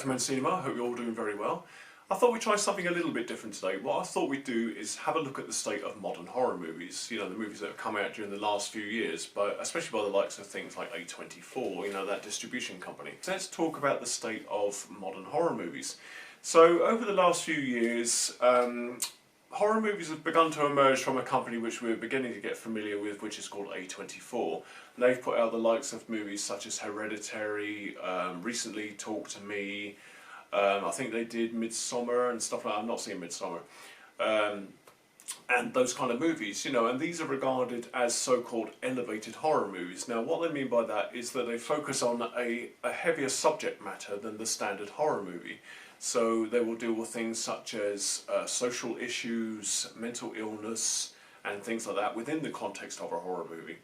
to Mancinima. I hope you're all doing very well. I thought we'd try something a little bit different today. What I thought we'd do is have a look at the state of modern horror movies. You know, the movies that have come out during the last few years, but especially by the likes of things like A24, you know, that distribution company. So let's talk about the state of modern horror movies. So over the last few years, horror movies have begun to emerge from a company which we're beginning to get familiar with, which is called A24. And they've put out the likes of movies such as Hereditary, recently Talk to Me, I think they did Midsummer and stuff like that. I've not seen Midsummer. And those kind of movies, you know, and these are regarded as so-called elevated horror movies. Now, what they mean by that is that they focus on a heavier subject matter than the standard horror movie. So they will deal with things such as social issues, mental illness, and things like that within the context of a horror movie,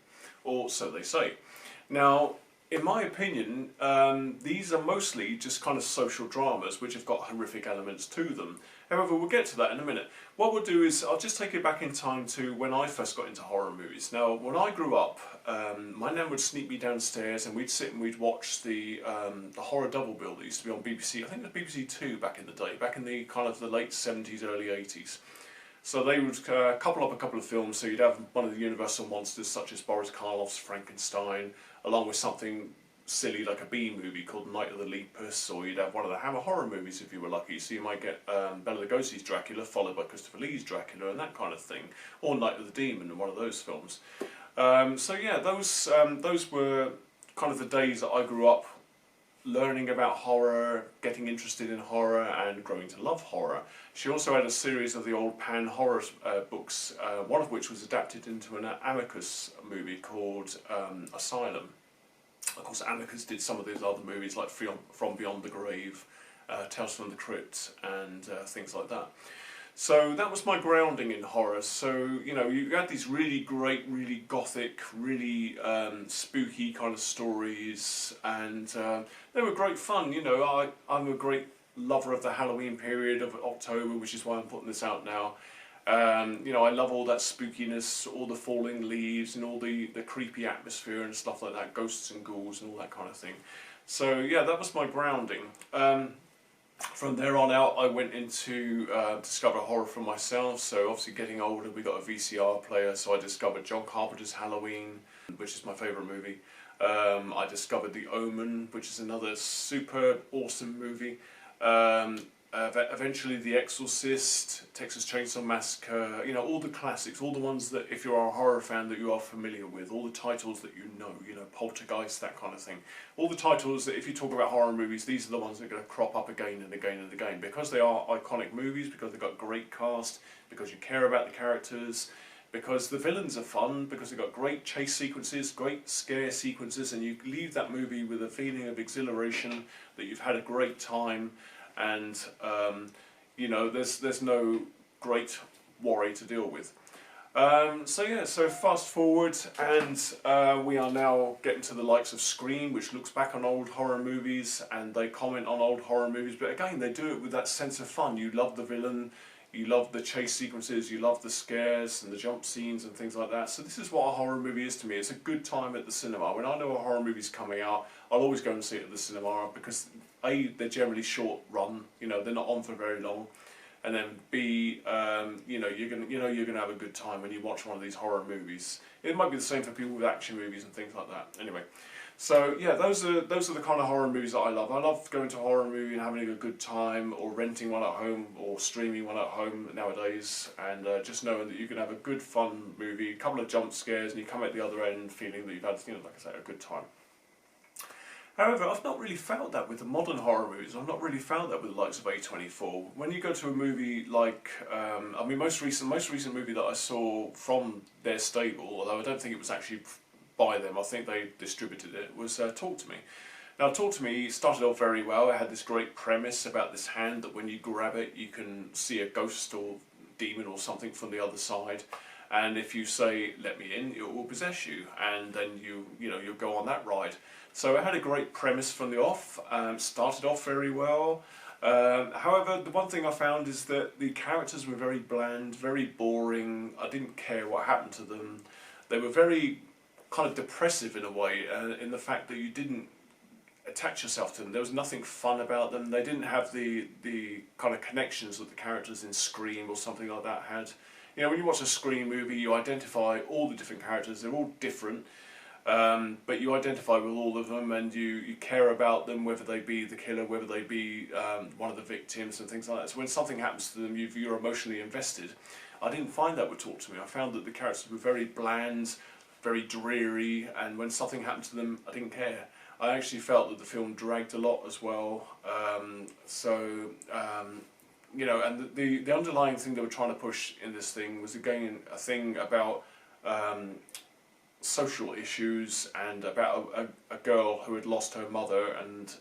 or so they say. Now, in my opinion, these are mostly just kind of social dramas which have got horrific elements to them. However, we'll get to that in a minute. What we'll do is I'll just take you back in time to when I first got into horror movies. Now, when I grew up, my nan would sneak me downstairs and we'd sit and we'd watch the horror double bill that used to be on BBC. I think it was BBC Two back in the day, back in the kind of the late 70s, early 80s. So they would couple up a couple of films, so you'd have one of the Universal monsters such as Boris Karloff's Frankenstein, along with something silly like a B movie called Night of the Lepus, or you'd have one of the Hammer horror movies if you were lucky, so you might get Bela Lugosi's Dracula followed by Christopher Lee's Dracula and that kind of thing, or Night of the Demon in one of those films. So yeah, those were kind of the days that I grew up learning about horror, getting interested in horror and growing to love horror. She also had a series of the old Pan horror books, one of which was adapted into an Amicus movie called Asylum. Of course, Amicus did some of these other movies like From Beyond the Grave, Tales from the Crypt, and things like that. So that was my grounding in horror. So, you know, you had these really great, really gothic, really spooky kind of stories, and they were great fun. You know, I'm a great lover of the Halloween period of October, which is why I'm putting this out now. You know, I love all that spookiness, all the falling leaves and all the creepy atmosphere and stuff like that, ghosts and ghouls and all that kind of thing. So yeah, that was my grounding. From there on out, I went into discover horror for myself. So obviously getting older, we got a VCR player, so I discovered John Carpenter's Halloween, which is my favourite movie. I discovered The Omen, which is another super awesome movie. Eventually The Exorcist, Texas Chainsaw Massacre, you know, all the classics, all the ones that if you're a horror fan that you are familiar with, all the titles that you know, Poltergeist, that kind of thing. All the titles that if you talk about horror movies, these are the ones that are going to crop up again and again and again, because they are iconic movies, because they've got great cast, because you care about the characters, because the villains are fun, because they've got great chase sequences, great scare sequences, and you leave that movie with a feeling of exhilaration, that you've had a great time. And you know, there's no great worry to deal with. So yeah, so fast forward, and we are now getting to the likes of Scream, which looks back on old horror movies, and they comment on old horror movies, but again, they do it with that sense of fun. You love the villain, you love the chase sequences, you love the scares and the jump scenes and things like that. So this is what a horror movie is to me. It's a good time at the cinema. When I know a horror movie's coming out, I'll always go and see it at the cinema, because A, they're generally short run, you know, they're not on for very long, and then B, you know, you're gonna have a good time when you watch one of these horror movies. It might be the same for people with action movies and things like that. Anyway, so yeah, those are the kind of horror movies that I love. I love going to a horror movie and having a good time, or renting one at home, or streaming one at home nowadays, and just knowing that you can have a good fun movie, a couple of jump scares, and you come out the other end feeling that you've had, you know, like I say, a good time. However, I've not really felt that with the modern horror movies. I've not really felt that with the likes of A24. When you go to a movie like, I mean, most recent movie that I saw from their stable, although I don't think it was actually by them, I think they distributed it, was Talk to Me. Now, Talk to Me started off very well. It had this great premise about this hand that when you grab it, you can see a ghost or demon or something from the other side. And if you say, "Let me in," it will possess you, and then you'll go on that ride. So it had a great premise from the off, started off very well. However, the one thing I found is that the characters were very bland, very boring. I didn't care what happened to them. They were very kind of depressive in a way, in the fact that you didn't attach yourself to them. There was nothing fun about them. They didn't have the kind of connections that the characters in Scream or something like that had. You know, when you watch a Scream movie, you identify all the different characters. They're all different, but you identify with all of them, and you care about them, whether they be the killer, whether they be one of the victims and things like that. So when something happens to them, you're emotionally invested. I didn't find that with Talk to Me. I found that the characters were very bland, very dreary, and when something happened to them, I didn't care. I actually felt that the film dragged a lot as well. You know, and the underlying thing they were trying to push in this thing was, again, a thing about social issues and about a girl who had lost her mother, and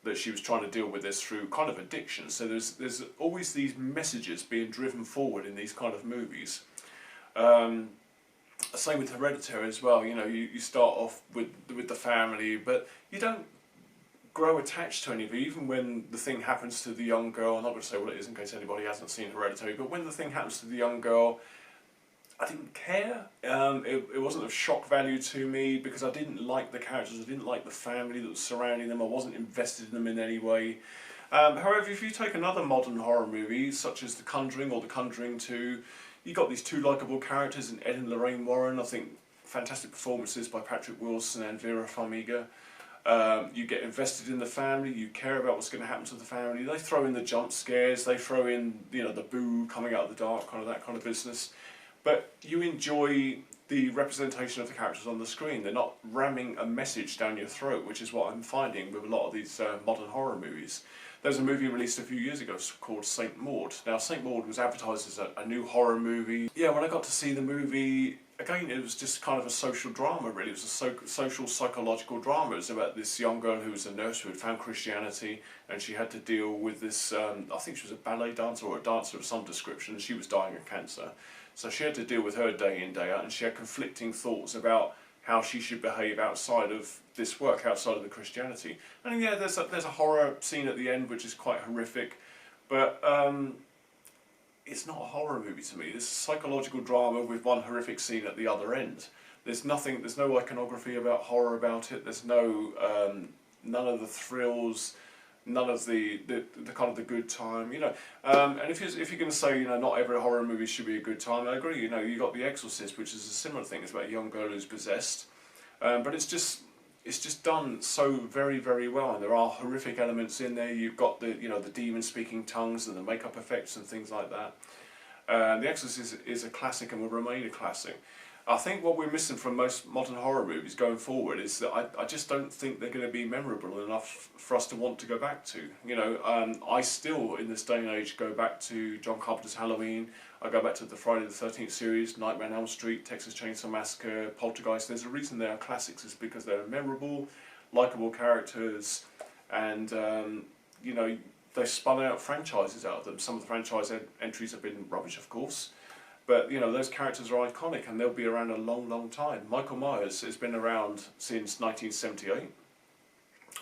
that she was trying to deal with this through kind of addiction. So there's always these messages being driven forward in these kind of movies. Same with Hereditary as well. You know, you start off with the family, but you don't grow attached to any of it. Even when the thing happens to the young girl, I'm not going to say what it is in case anybody hasn't seen Hereditary, but when the thing happens to the young girl, I didn't care. It wasn't of shock value to me because I didn't like the characters, I didn't like the family that was surrounding them, I wasn't invested in them in any way. However, if you take another modern horror movie, such as The Conjuring or The Conjuring 2, you got these two likeable characters in Ed and Lorraine Warren. I think fantastic performances by Patrick Wilson and Vera Farmiga. You get invested in the family, you care about what's going to happen to the family. They throw in the jump scares, they throw in, you know, the boo coming out of the dark, kind of that kind of business. But you enjoy the representation of the characters on the screen. They're not ramming a message down your throat, which is what I'm finding with a lot of these modern horror movies. There's a movie released a few years ago called Saint Maud. Now, Saint Maud was advertised as a new horror movie. Yeah, when I got to see the movie, again, it was just kind of a social drama, really. It was a social, psychological drama. It was about this young girl who was a nurse who had found Christianity, and she had to deal with this, I think she was a ballet dancer or a dancer of some description, and she was dying of cancer. So she had to deal with her day in, day out, and she had conflicting thoughts about how she should behave outside of this work, outside of the Christianity. And yeah, there's a horror scene at the end which is quite horrific, but it's not a horror movie to me. It's a psychological drama with one horrific scene at the other end. There's no iconography about horror about it. There's no none of the thrills, none of the kind of the good time, you know. And if you're going to say, you know, not every horror movie should be a good time, I agree. You know, you got The Exorcist, which is a similar thing. It's about a young girl who's possessed, but it's just done so very, very well, and there are horrific elements in there. You've got the demon speaking tongues and the makeup effects and things like that. The Exorcist is a classic and will remain a classic. I think what we're missing from most modern horror movies going forward is that I just don't think they're going to be memorable enough for us to want to go back to. You know, I still, in this day and age, go back to John Carpenter's Halloween. I go back to the Friday the 13th series, Nightmare on Elm Street, Texas Chainsaw Massacre, Poltergeist. There's a reason they are classics, is because they're memorable, likeable characters, and you know, they spun out franchises out of them. Some of the franchise entries have been rubbish, of course. But, you know, those characters are iconic and they'll be around a long, long time. Michael Myers has been around since 1978.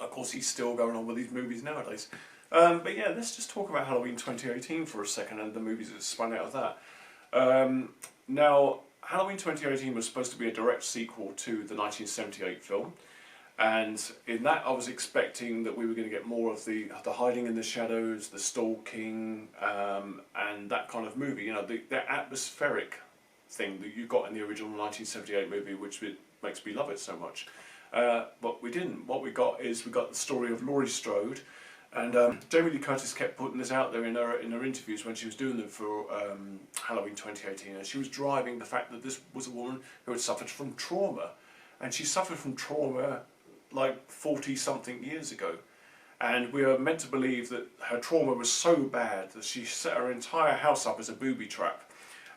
Of course, he's still going on with these movies nowadays. But yeah, let's just talk about Halloween 2018 for a second and the movies that spun out of that. Now, Halloween 2018 was supposed to be a direct sequel to the 1978 film. And in that, I was expecting that we were going to get more of the hiding in the shadows, the stalking, and that kind of movie. You know, the atmospheric thing that you got in the original 1978 movie, which makes me love it so much. But we didn't. What we got is the story of Laurie Strode, and Jamie Lee Curtis kept putting this out there in her interviews when she was doing them for Halloween 2018, and she was driving the fact that this was a woman who had suffered from trauma, and she suffered from trauma like 40-something years ago, and we are meant to believe that her trauma was so bad that she set her entire house up as a booby trap,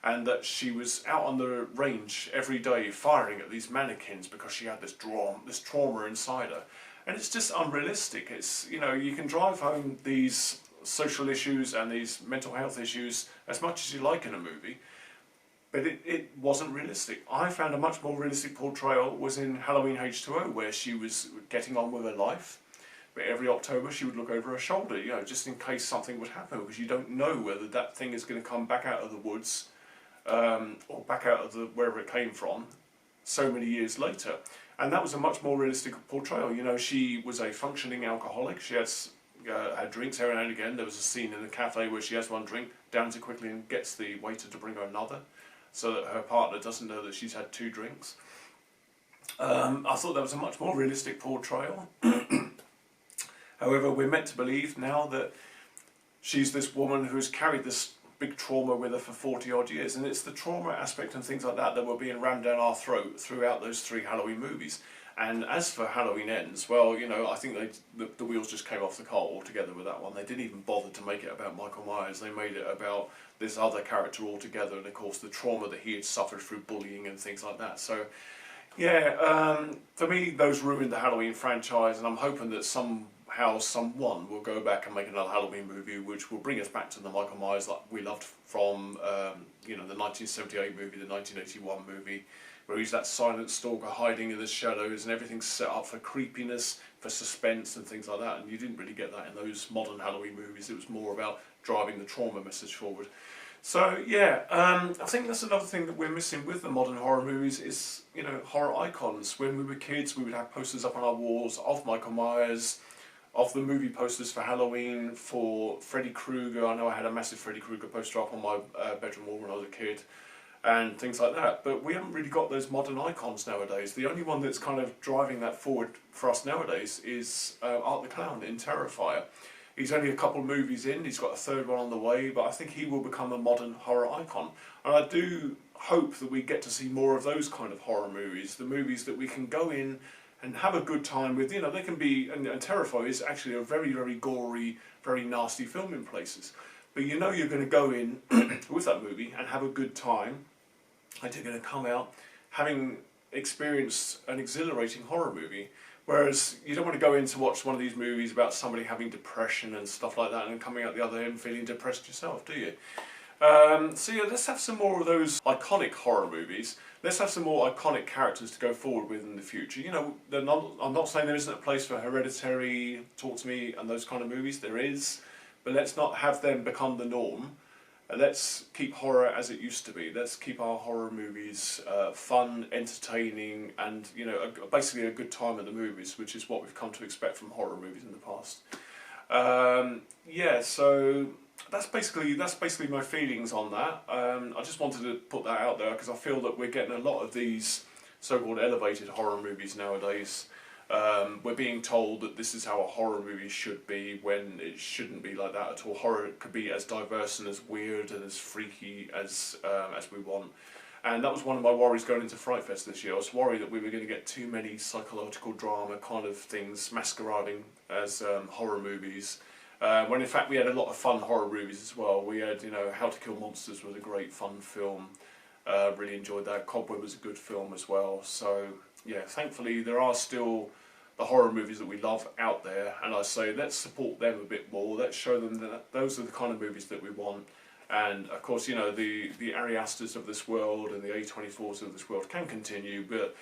and that she was out on the range every day firing at these mannequins because she had this trauma inside her. And it's just unrealistic. It's, you know, you can drive home these social issues and these mental health issues as much as you like in a movie, but it wasn't realistic. I found a much more realistic portrayal was in Halloween H2O, where she was getting on with her life, but every October she would look over her shoulder, you know, just in case something would happen, because you don't know whether that thing is going to come back out of the woods, or back out of wherever it came from, so many years later. And that was a much more realistic portrayal. You know, she was a functioning alcoholic. She had drinks every now and again. There was a scene in the cafe where she has one drink, downs it quickly and gets the waiter to bring her another, so that her partner doesn't know that she's had 2 drinks. I thought that was a much more realistic portrayal. However, we're meant to believe now that she's this woman who's carried this big trauma with her for 40 odd years, and it's the trauma aspect and things like that that were being rammed down our throat throughout those 3 Halloween movies. And as for Halloween Ends, well, you know, I think the wheels just came off the cart altogether with that one. They didn't even bother to make it about Michael Myers. They made it about this other character altogether, and of course the trauma that he had suffered through bullying and things like that. So yeah, for me those ruined the Halloween franchise, and I'm hoping that somehow someone will go back and make another Halloween movie which will bring us back to the Michael Myers that we loved from you know, the 1978 movie, the 1981 movie, where he's that silent stalker hiding in the shadows and everything's set up for creepiness, for suspense and things like that, and you didn't really get that in those modern Halloween movies. It was more about driving the trauma message forward. So yeah, I think that's another thing that we're missing with the modern horror movies is, you know, horror icons. When we were kids, we would have posters up on our walls of Michael Myers, of the movie posters for Halloween, for Freddy Krueger. I know I had a massive Freddy Krueger poster up on my bedroom wall when I was a kid, and things like that. But we haven't really got those modern icons nowadays. The only one that's kind of driving that forward for us nowadays is Art the Clown in Terrifier. He's only a couple of movies in, he's got a 3rd one on the way, but I think he will become a modern horror icon. And I do hope that we get to see more of those kind of horror movies, the movies that we can go in and have a good time with. You know, they can be, and Terrifier is actually a very, very gory, very nasty film in places. But you know you're going to go in with that movie and have a good time, and you're going to come out having experienced an exhilarating horror movie. Whereas you don't want to go in to watch one of these movies about somebody having depression and stuff like that and coming out the other end feeling depressed yourself, do you? So yeah, let's have some more of those iconic horror movies. Let's have some more iconic characters to go forward with in the future. You know, I'm not saying there isn't a place for Hereditary, Talk to Me and those kind of movies. There is. But let's not have them become the norm. Let's keep horror as it used to be. Let's keep our horror movies fun, entertaining, and, you know, basically a good time at the movies, which is what we've come to expect from horror movies in the past. Yeah, so that's basically my feelings on that. I just wanted to put that out there because I feel that we're getting a lot of these so-called elevated horror movies nowadays. We're being told that this is how a horror movie should be, when it shouldn't be like that at all. Horror could be as diverse and as weird and as freaky as we want. And that was one of my worries going into Fright Fest this year. I was worried that we were going to get too many psychological drama kind of things masquerading as horror movies. When in fact we had a lot of fun horror movies as well. We had, you know, How to Kill Monsters was a great fun film. Really enjoyed that. Cobweb was a good film as well. So yeah, thankfully there are still the horror movies that we love out there, and I say let's support them a bit more. Let's show them that those are the kind of movies that we want. And of course, you know, the Ari Asters of this world and the A24s of this world can continue, but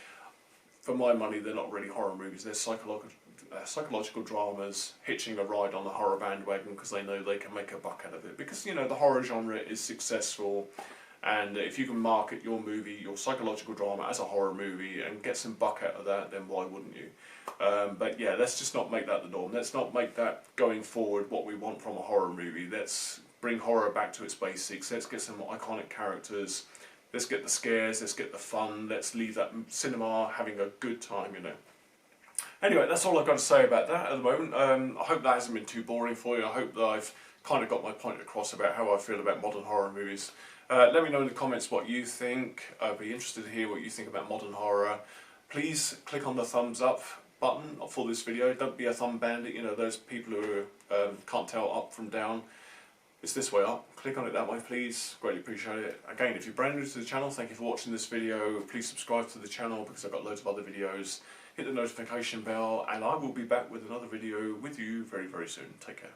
for my money they're not really horror movies. They're psychological dramas, hitching a ride on the horror bandwagon because they know they can make a buck out of it. Because, you know, the horror genre is successful, and if you can market your movie, your psychological drama, as a horror movie and get some buck out of that, then why wouldn't you? But yeah, let's just not make that the norm. Let's not make that going forward what we want from a horror movie. Let's bring horror back to its basics. Let's get some iconic characters. Let's get the scares. Let's get the fun. Let's leave that cinema having a good time, you know. Anyway, that's all I've got to say about that at the moment. I hope that hasn't been too boring for you. I hope that I've kind of got my point across about how I feel about modern horror movies. Let me know in the comments what you think. I'd be interested to hear what you think about modern horror. Please click on the thumbs up button for this video. Don't be a thumb bandit, you know, those people who can't tell up from down. It's this way up. Click on it that way, please. Greatly appreciate it. Again, if you're brand new to the channel, thank you for watching this video. Please subscribe to the channel because I've got loads of other videos. Hit the notification bell, and I will be back with another video with you very, very soon. Take care.